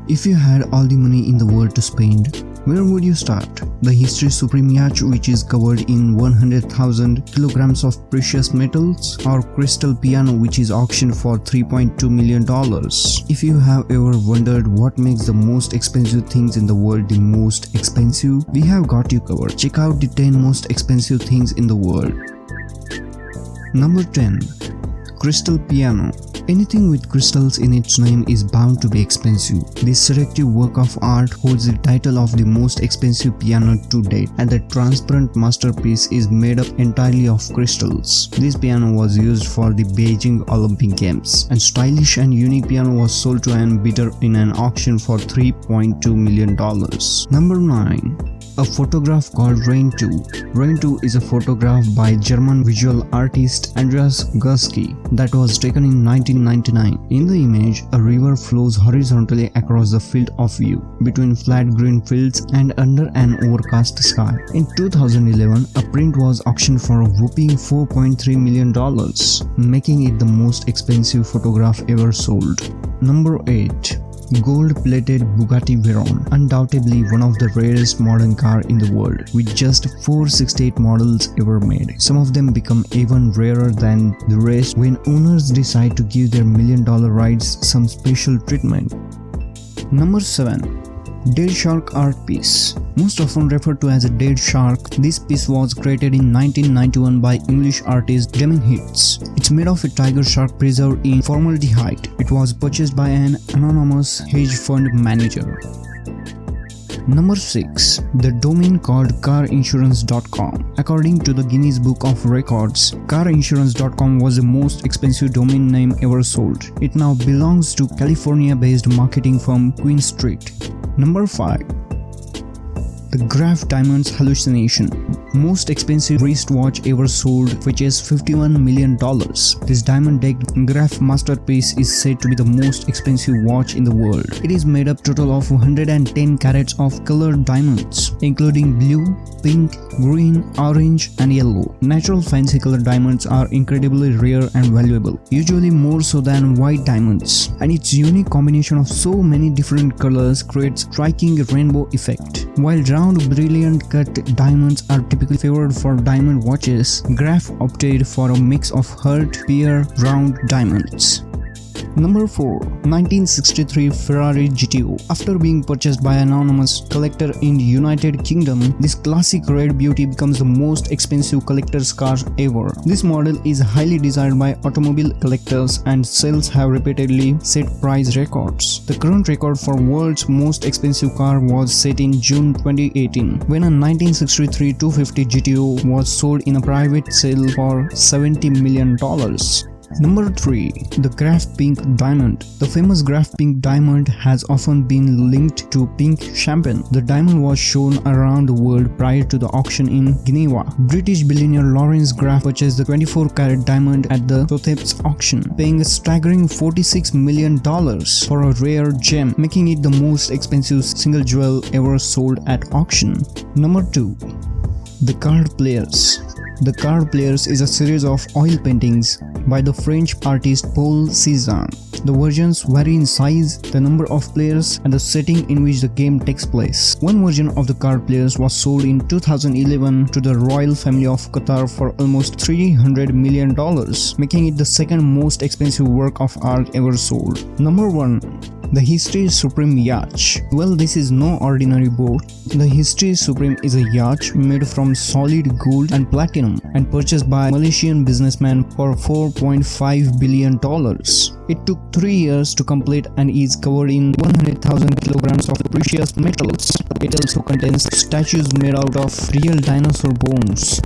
If you had all the money in the world to spend, where would you start? The History Supreme yacht, which is covered in 100,000 kilograms of precious metals, or Crystal Piano, which is auctioned for $3.2 million. If you have ever wondered what makes the most expensive things in the world the most expensive, we have got you covered. Check out the 10 most expensive things in the world. Number 10. Crystal Piano. Anything with crystals in its name is bound to be expensive. This seductive work of art holds the title of the most expensive piano to date, and the transparent masterpiece is made up entirely of crystals. This piano was used for the Beijing Olympic Games, and stylish and unique piano was sold to an bidder in an auction for $3.2 million. Number 9. A photograph called Rain 2. Rain 2 is a photograph by German visual artist Andreas Gursky that was taken in 1999. In the image, a river flows horizontally across the field of view, between flat green fields and under an overcast sky. In 2011, a print was auctioned for a whopping $4.3 million, making it the most expensive photograph ever sold. Number 8. Gold-plated Bugatti Veyron, undoubtedly one of the rarest modern car in the world, with just 468 models ever made. Some of them become even rarer than the rest when owners decide to give their million-dollar rides some special treatment. Number 7. Dead Shark Art Piece. Most often referred to as a dead shark, this piece was created in 1991 by English artist Deming Hitz. It's made of a tiger shark preserved in formaldehyde. It was purchased by an anonymous hedge fund manager. Number 6. The domain called carinsurance.com. According to the Guinness Book of Records, carinsurance.com was the most expensive domain name ever sold. It now belongs to California-based marketing firm Queen Street. Number 5. The Graf Diamonds Hallucination. Most expensive wristwatch ever sold, fetches $51 million. This diamond-decked Graf masterpiece is said to be the most expensive watch in the world. It is made up total of 110 carats of colored diamonds, including blue, pink, green, orange, and yellow. Natural fancy colored diamonds are incredibly rare and valuable, usually more so than white diamonds, and its unique combination of so many different colors creates striking rainbow effect. While round, brilliant cut diamonds are typically favored for diamond watches, Graf opted for a mix of hard, pear, round diamonds. Number 4. 1963 Ferrari GTO. After being purchased by an anonymous collector in the United Kingdom, this classic red beauty becomes the most expensive collector's car ever. This model is highly desired by automobile collectors, and sales have repeatedly set price records. The current record for world's most expensive car was set in June 2018, when a 1963 250 GTO was sold in a private sale for $70 million. Number 3. The Graf Pink Diamond. The famous Graf Pink Diamond has often been linked to pink champagne. The diamond was shown around the world prior to the auction in Geneva. British billionaire Lawrence Graf purchased the 24-carat diamond at the Sotheby's auction, paying a staggering $46 million for a rare gem, making it the most expensive single jewel ever sold at auction. Number 2. The Card Players. The Card Players is a series of oil paintings by the French artist Paul Cézanne. The versions vary in size, the number of players, and the setting in which the game takes place. One version of the Card Players was sold in 2011 to the royal family of Qatar for almost $300 million, making it the second most expensive work of art ever sold. Number 1. The History Supreme Yacht. Well, this is no ordinary boat. The History Supreme is a yacht made from solid gold and platinum and purchased by a Malaysian businessman for $4.5 billion. It took 3 years to complete and is covered in 100,000 kilograms of precious metals. It also contains statues made out of real dinosaur bones.